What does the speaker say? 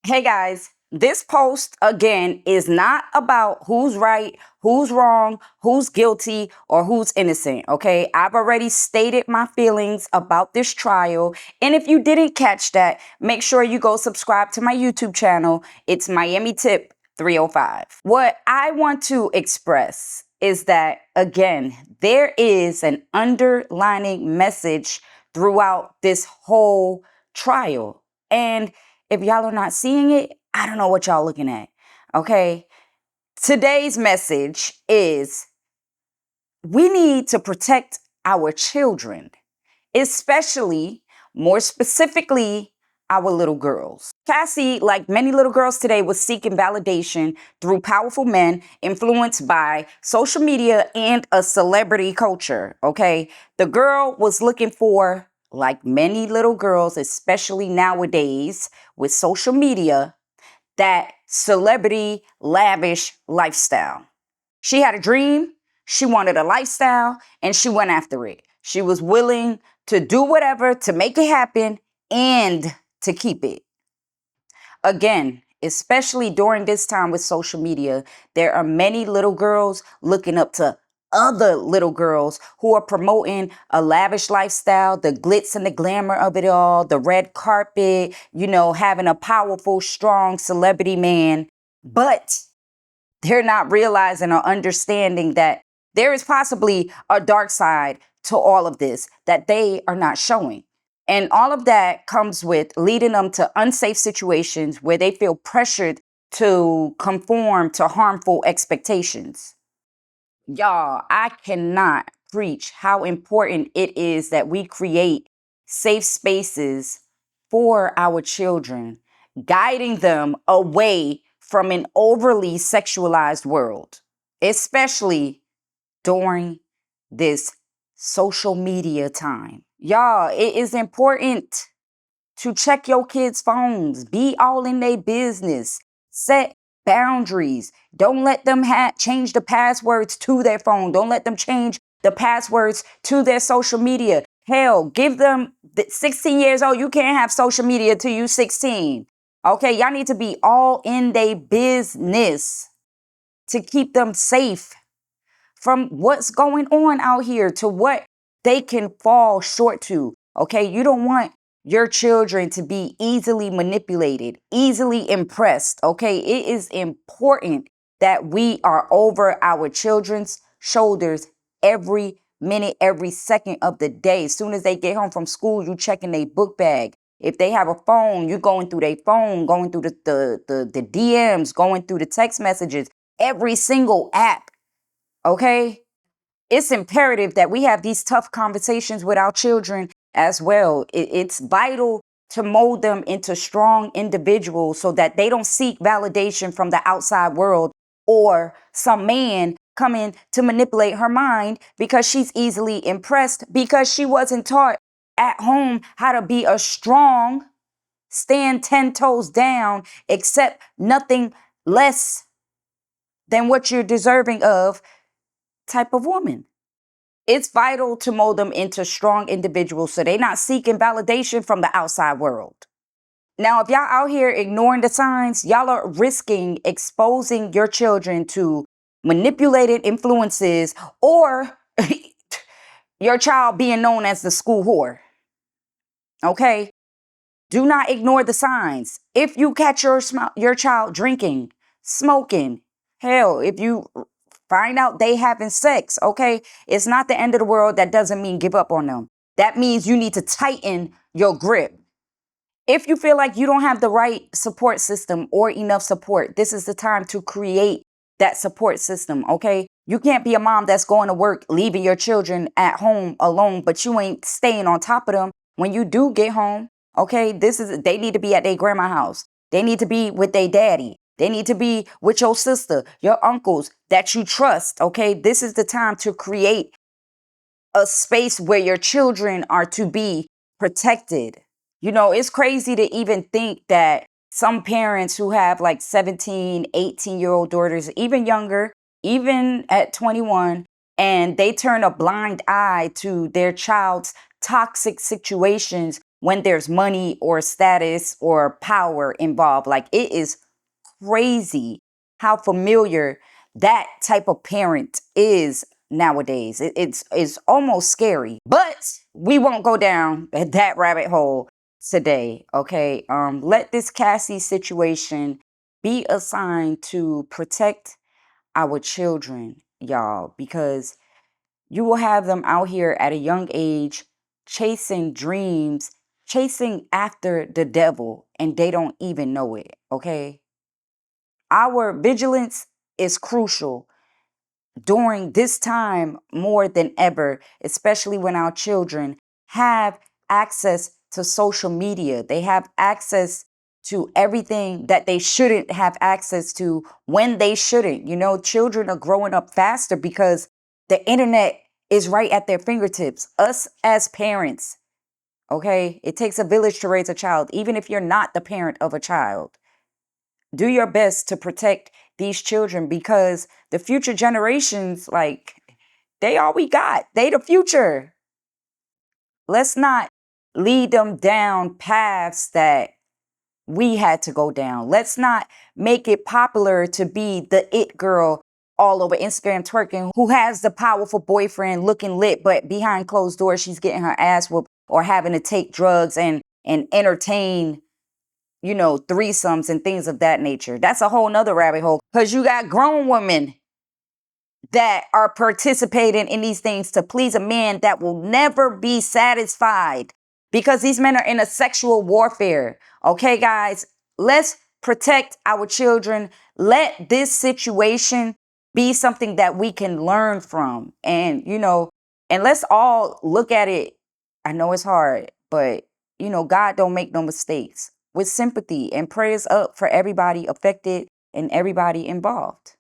Hey guys, this post again is not about who's right, who's wrong, who's guilty, or who's innocent. Okay, I've already stated my feelings about this trial. And if you didn't catch that, make sure you go subscribe to my YouTube channel. It's Miami Tip 305. What I want to express is that, again, there is an underlining message throughout this whole trial. And if y'all are not seeing it, I don't know what y'all looking at. Okay. Today's message is we need to protect our children, especially, more specifically, our little girls. Cassie, like many little girls today, was seeking validation through powerful men influenced by social media and a celebrity culture. Okay. The girl was looking for, like many little girls, especially nowadays with social media, that celebrity lavish lifestyle. She had a dream, she wanted a lifestyle, and she went after it. She was willing to do whatever to make it happen and to keep it. Again, especially during this time with social media, there are many little girls looking up to other little girls who are promoting a lavish lifestyle, the glitz and the glamour of it all, the red carpet, having a powerful, strong celebrity man. But they're not realizing or understanding that there is possibly a dark side to all of this that they are not showing. And all of that comes with leading them to unsafe situations where they feel pressured to conform to harmful expectations. Y'all, I cannot preach how important it is that we create safe spaces for our children, guiding them away from an overly sexualized world, especially during this social media time. Y'all, it is important to check your kids' phones, be all in their business, set boundaries. Don't let them change the passwords to their phone. Don't let them change the passwords to their social media. Hell, give them 16 years old. You can't have social media till you 16. Okay, y'all need to be all in their business to keep them safe from what's going on out here to what they can fall short to. Okay, you don't want your children to be easily manipulated, easily impressed. Okay, it is important that we are over our children's shoulders every minute, every second of the day. As soon as they get home from school, you checking their book bag. If they have a phone, you're going through their phone, going through the DMs, going through the text messages, every single app. Okay, it's imperative that we have these tough conversations with our children as well. It's vital to mold them into strong individuals so that they don't seek validation from the outside world or some man coming to manipulate her mind because she's easily impressed because she wasn't taught at home how to be a strong, stand 10 toes down, accept nothing less than what you're deserving of type of woman. It's vital to mold them into strong individuals so they're not seeking validation from the outside world. Now, if y'all out here ignoring the signs, y'all are risking exposing your children to manipulated influences or your child being known as the school whore. Okay? Do not ignore the signs. If you catch your child drinking, smoking, hell, if you find out they having sex, okay, it's not the end of the world. That doesn't mean give up on them. That means you need to tighten your grip. If you feel like you don't have the right support system or enough support, this is the time to create that support system, okay? You can't be a mom that's going to work, leaving your children at home alone, but you ain't staying on top of them when you do get home. Okay, they need to be at their grandma house. They need to be with their daddy. They need to be with your sister, your uncles that you trust. Okay, this is the time to create a space where your children are to be protected. It's crazy to even think that some parents who have like 17, 18-year-old daughters, even younger, even at 21, and they turn a blind eye to their child's toxic situations when there's money or status or power involved. Like, it is crazy how familiar that type of parent is nowadays. It's almost scary. But we won't go down that rabbit hole today. Okay. Let this Cassie situation be a sign to protect our children, y'all, because you will have them out here at a young age chasing dreams, chasing after the devil, and they don't even know it. Okay. Our vigilance is crucial during this time more than ever, especially when our children have access to social media. They have access to everything that they shouldn't have access to when they shouldn't. You know, children are growing up faster because the internet is right at their fingertips. Us as parents, okay, it takes a village to raise a child, even if you're not the parent of a child. Do your best to protect these children, because the future generations, like, they all we got. They the future. Let's not lead them down paths that we had to go down. Let's not make it popular to be the it girl all over Instagram twerking, who has the powerful boyfriend looking lit, but behind closed doors, she's getting her ass whooped or having to take drugs and entertain, you know, threesomes and things of that nature. That's a whole nother rabbit hole, because you got grown women that are participating in these things to please a man that will never be satisfied, because these men are in a sexual warfare. Okay, guys, let's protect our children. Let this situation be something that we can learn from. And, you know, and let's all look at it. I know it's hard, but, you know, God don't make no mistakes. With sympathy and prayers up for everybody affected and everybody involved.